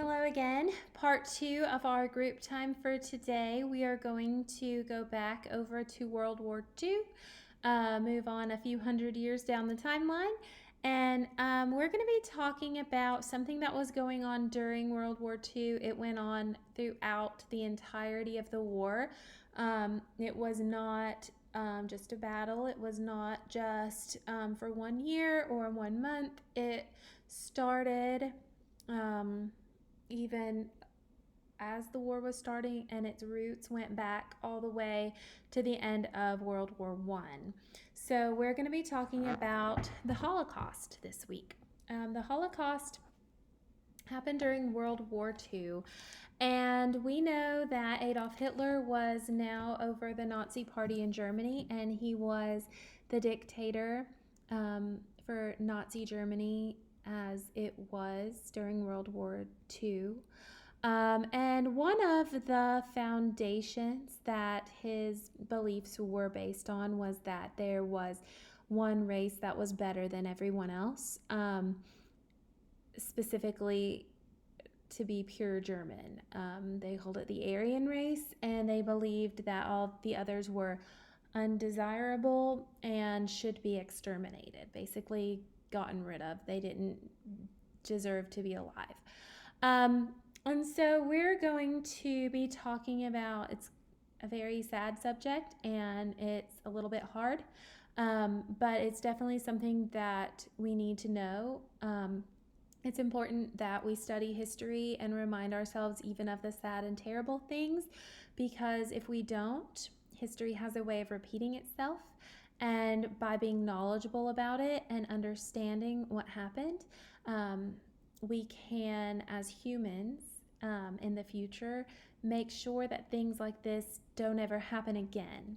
Hello again. Part 2 of our group time for today. We are going to go back over to World War II, move on a few hundred years down the timeline, and we're going to be talking about something that was going on during World War II. It went on throughout the entirety of the war. It was not just a battle, it was not just for 1 year or 1 month. It started. Even as the war was starting, and its roots went back all the way to the end of World War I. So we're going to be talking about the Holocaust this week. The Holocaust happened during World War II, and we know that Adolf Hitler was now over the Nazi Party in Germany, and he was the dictator for Nazi Germany as it was during World War II. And one of the foundations that his beliefs were based on was that there was one race that was better than everyone else, specifically to be pure German. They called it the Aryan race, and they believed that all the others were undesirable and should be exterminated, basically gotten rid of. They didn't deserve to be alive. And so we're going to be talking about, it's a very sad subject and it's a little bit hard, but it's definitely something that we need to know. It's important that we study history and remind ourselves even of the sad and terrible things, because if we don't, history has a way of repeating itself. And by being knowledgeable about it and understanding what happened, we can, as humans, in the future, make sure that things like this don't ever happen again.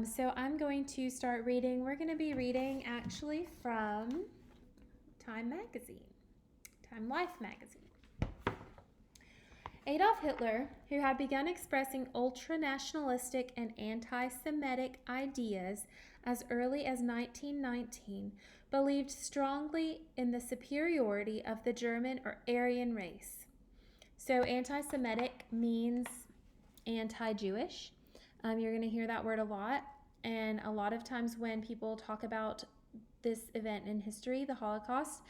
So I'm going to start reading. We're going to be reading actually from Time Life magazine. Adolf Hitler, who had begun expressing ultra-nationalistic and anti-Semitic ideas as early as 1919, believed strongly in the superiority of the German or Aryan race. So anti-Semitic means anti-Jewish. You're going to hear that word a lot. And a lot of times when people talk about this event in history, the Holocaust,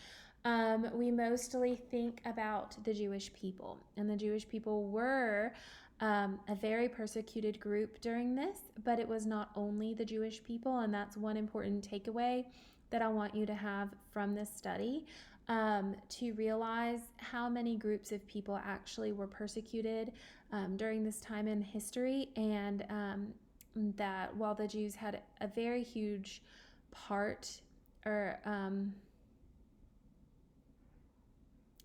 we mostly think about the Jewish people. And the Jewish people were a very persecuted group during this, but it was not only the Jewish people, and that's one important takeaway that I want you to have from this study, to realize how many groups of people actually were persecuted during this time in history, and that while the Jews had a very huge part, or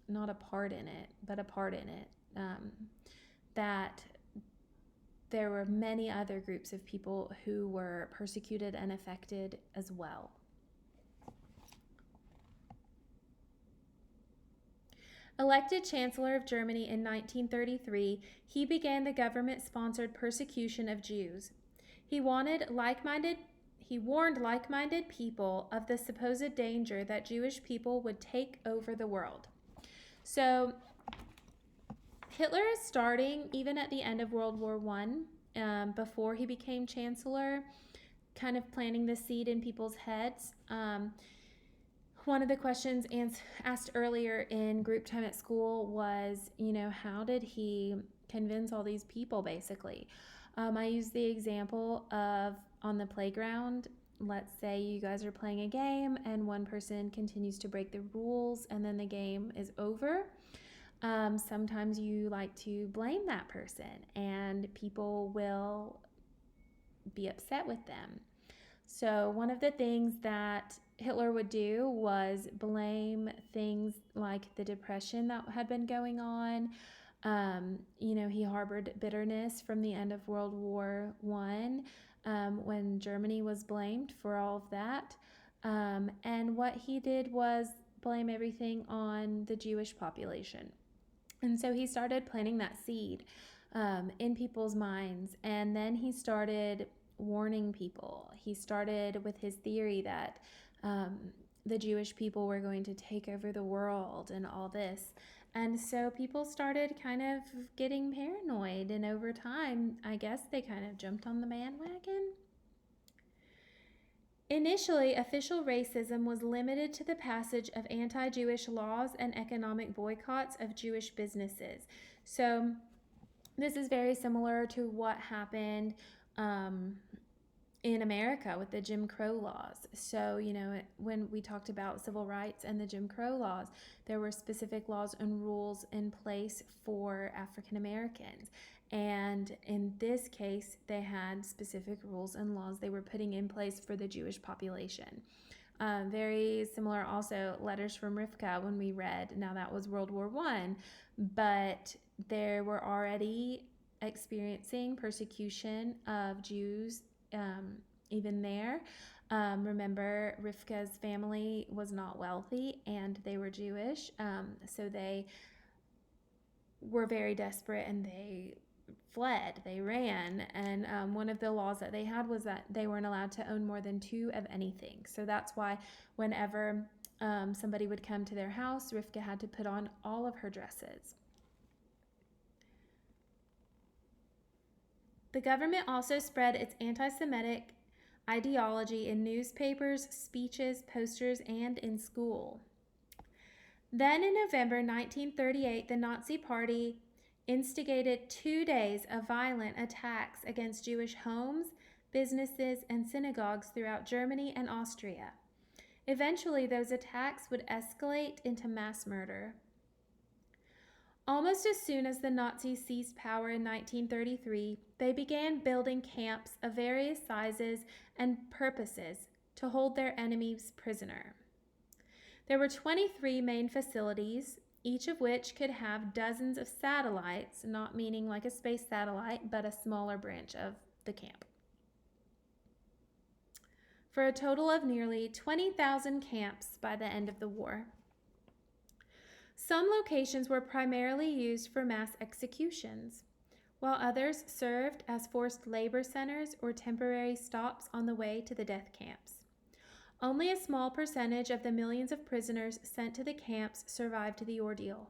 not a part in it, but a part in it, that there were many other groups of people who were persecuted and affected as well. Elected Chancellor of Germany in 1933, he began the government-sponsored persecution of Jews. He warned like-minded people of the supposed danger that Jewish people would take over the world. So Hitler is starting, even at the end of World War I, before he became chancellor, kind of planting the seed in people's heads. One of the questions asked earlier in group time at school was, how did he convince all these people, basically? I use the example of on the playground. Let's say you guys are playing a game and one person continues to break the rules and then the game is over. Sometimes you like to blame that person and people will be upset with them. So one of the things that Hitler would do was blame things like the depression that had been going on. He harbored bitterness from the end of World War I, when Germany was blamed for all of that. And what he did was blame everything on the Jewish population. And so he started planting that seed in people's minds. And then he started warning people. He started with his theory that the Jewish people were going to take over the world and all this. And so people started kind of getting paranoid, and over time, I guess they kind of jumped on the bandwagon. Initially, official racism was limited to the passage of anti-Jewish laws and economic boycotts of Jewish businesses. So this is very similar to what happened in America with the Jim Crow laws. So, when we talked about civil rights and the Jim Crow laws, there were specific laws and rules in place for African Americans. And in this case, they had specific rules and laws they were putting in place for the Jewish population. Very similar also, letters from Rivka when we read, now that was World War I, but they were already experiencing persecution of Jews even there. Remember, Rivka's family was not wealthy and they were Jewish, so they were very desperate and they fled, they ran, and one of the laws that they had was that they weren't allowed to own more than 2 of anything. So that's why whenever somebody would come to their house, Rivka had to put on all of her dresses. The government also spread its anti-Semitic ideology in newspapers, speeches, posters, and in school. Then in November 1938, the Nazi Party instigated 2 days of violent attacks against Jewish homes, businesses, and synagogues throughout Germany and Austria. Eventually, those attacks would escalate into mass murder. Almost as soon as the Nazis seized power in 1933, they began building camps of various sizes and purposes to hold their enemies prisoner. There were 23 main facilities, each of which could have dozens of satellites, not meaning like a space satellite, but a smaller branch of the camp, for a total of nearly 20,000 camps by the end of the war. Some locations were primarily used for mass executions, while others served as forced labor centers or temporary stops on the way to the death camps. Only a small percentage of the millions of prisoners sent to the camps survived the ordeal.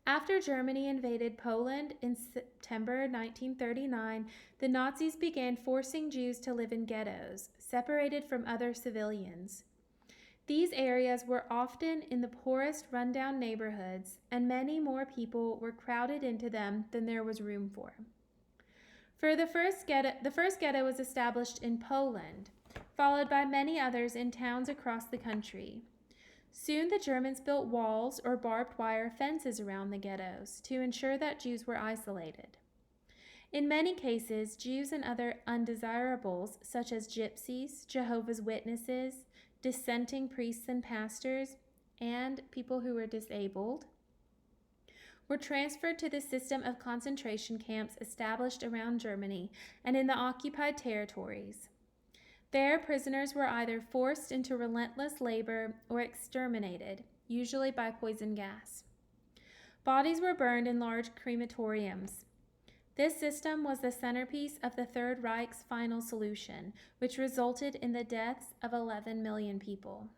After Germany invaded Poland in September 1939, the Nazis began forcing Jews to live in ghettos, separated from other civilians. These areas were often in the poorest, rundown neighborhoods, and many more people were crowded into them than there was room for. The first ghetto was established in Poland, followed by many others in towns across the country. Soon the Germans built walls or barbed wire fences around the ghettos to ensure that Jews were isolated. In many cases, Jews and other undesirables, such as gypsies, Jehovah's Witnesses, dissenting priests and pastors, and people who were disabled, were transferred to the system of concentration camps established around Germany and in the occupied territories. There, prisoners were either forced into relentless labor or exterminated, usually by poison gas. Bodies were burned in large crematoriums. This system was the centerpiece of the Third Reich's final solution, which resulted in the deaths of 11 million people.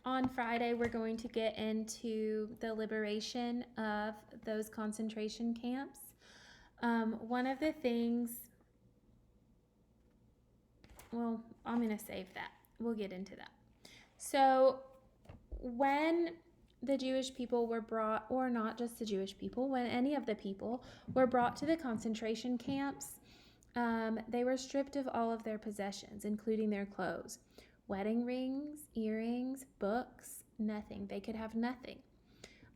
On Friday, we're going to get into the liberation of those concentration camps. One of the things, well, I'm going to save that. We'll get into that. So when the Jewish people were brought, or not just the Jewish people, when any of the people were brought to the concentration camps, they were stripped of all of their possessions, including their clothes. Wedding rings, earrings, books, nothing. They could have nothing.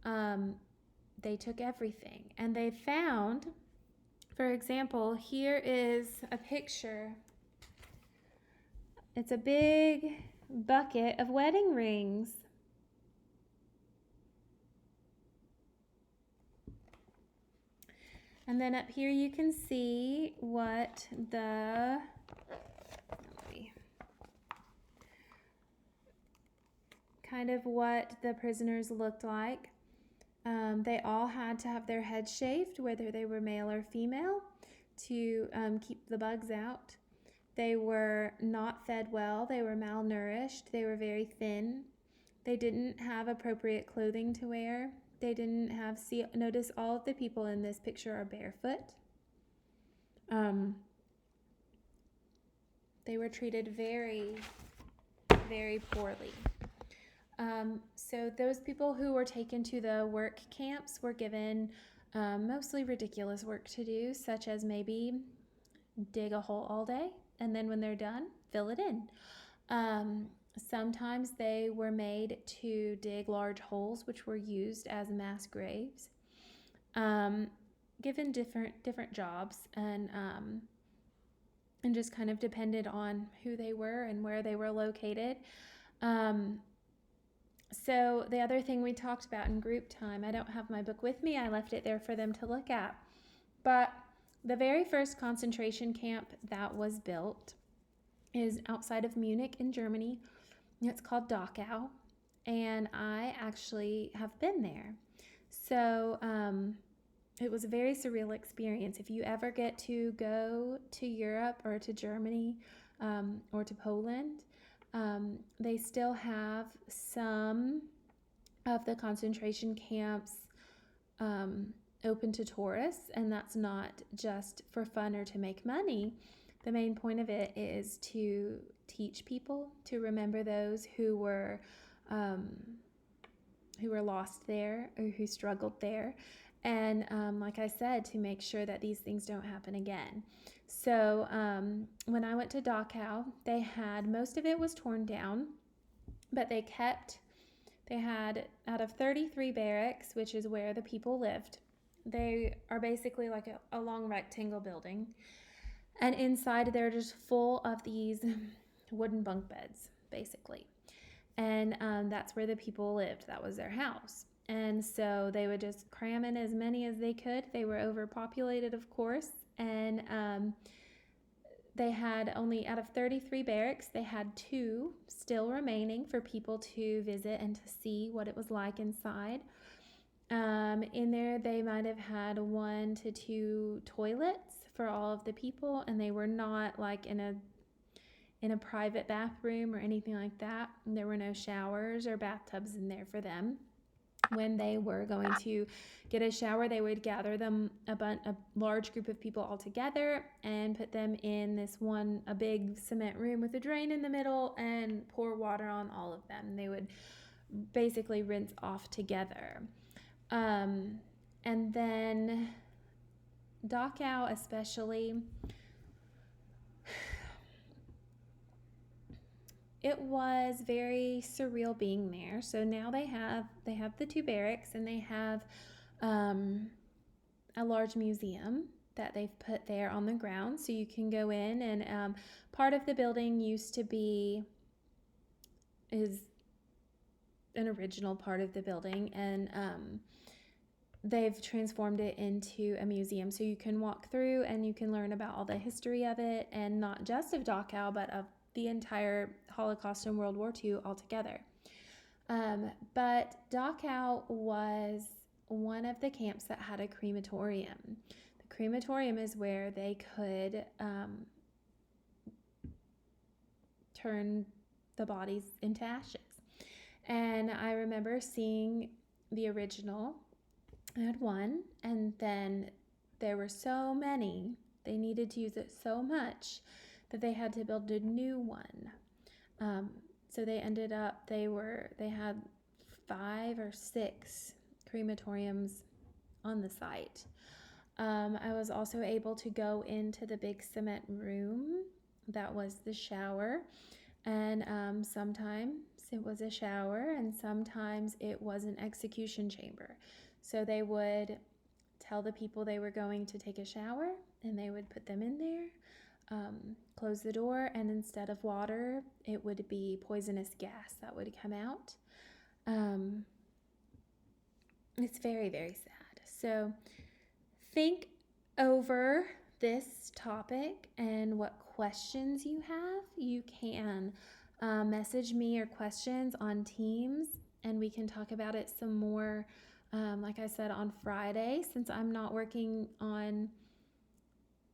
They took everything. And they found, for example, here is a picture. It's a big bucket of wedding rings. And then up here you can see what the prisoners looked like. They all had to have their heads shaved, whether they were male or female, to keep the bugs out. They were not fed well. They were malnourished. They were very thin. They didn't have appropriate clothing to wear. They didn't have, notice all of the people in this picture are barefoot. They were treated very, very poorly. So those people who were taken to the work camps were given mostly ridiculous work to do, such as maybe dig a hole all day, and then when they're done, fill it in. Sometimes they were made to dig large holes, which were used as mass graves. Given different jobs, and just kind of depended on who they were and where they were located. So the other thing we talked about in group time, I don't have my book with me. I left it there for them to look at. But the very first concentration camp that was built is outside of Munich in Germany. It's called Dachau, and I actually have been there. So it was a very surreal experience. If you ever get to go to Europe or to Germany or to Poland, they still have some of the concentration camps open to tourists, and that's not just for fun or to make money. The main point of it is to teach people to remember those who were lost there or who struggled there, and like I said, to make sure that these things don't happen again. So when I went to Dachau, they had, most of it was torn down, but they had, out of 33 barracks, which is where the people lived, they are basically like a long rectangle building. And inside, they're just full of these wooden bunk beds, basically. And that's where the people lived. That was their house. And so they would just cram in as many as they could. They were overpopulated, of course. And they had only, out of 33 barracks, they had 2 still remaining for people to visit and to see what it was like inside. In there, they might have had 1 to 2 toilets for all of the people, and they were not like in a private bathroom or anything like that. And there were no showers or bathtubs in there for them. When they were going to get a shower, they would gather them, a large group of people all together, and put them in a big cement room with a drain in the middle, and pour water on all of them. They would basically rinse off together. And then Dachau especially, it was very surreal being there. So now they have the 2 barracks, and they have a large museum that they've put there on the ground, so you can go in, and part of the building used to be is an original part of the building, and they've transformed it into a museum, so you can walk through and you can learn about all the history of it, and not just of Dachau, but of the entire Holocaust and World War II altogether. But Dachau was one of the camps that had a crematorium. The crematorium is where they could turn the bodies into ashes. And I remember seeing the original. I had one, and then there were so many. They needed to use it so much that they had to build a new one. So they ended up, they had 5 or 6 crematoriums on the site. I was also able to go into the big cement room that was the shower, and sometimes it was a shower, and sometimes it was an execution chamber. So they would tell the people they were going to take a shower, and they would put them in there, close the door, and instead of water, it would be poisonous gas that would come out. It's very, very sad. So think over this topic and what questions you have. You can message me your questions on Teams, and we can talk about it some more, like I said, on Friday, since I'm not working on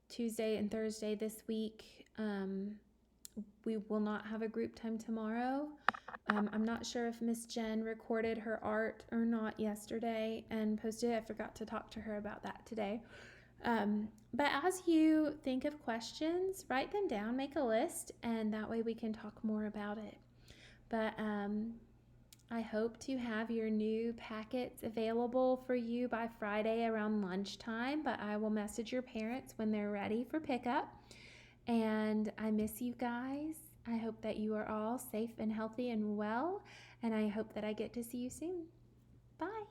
Tuesday and Thursday this week. We will not have a group time tomorrow. I'm not sure if Miss Jen recorded her art or not yesterday and posted it. I forgot to talk to her about that today. But as you think of questions, write them down, make a list, and that way we can talk more about it. But I hope to have your new packets available for you by Friday around lunchtime, but I will message your parents when they're ready for pickup. And I miss you guys. I hope that you are all safe and healthy and well, and I hope that I get to see you soon. Bye.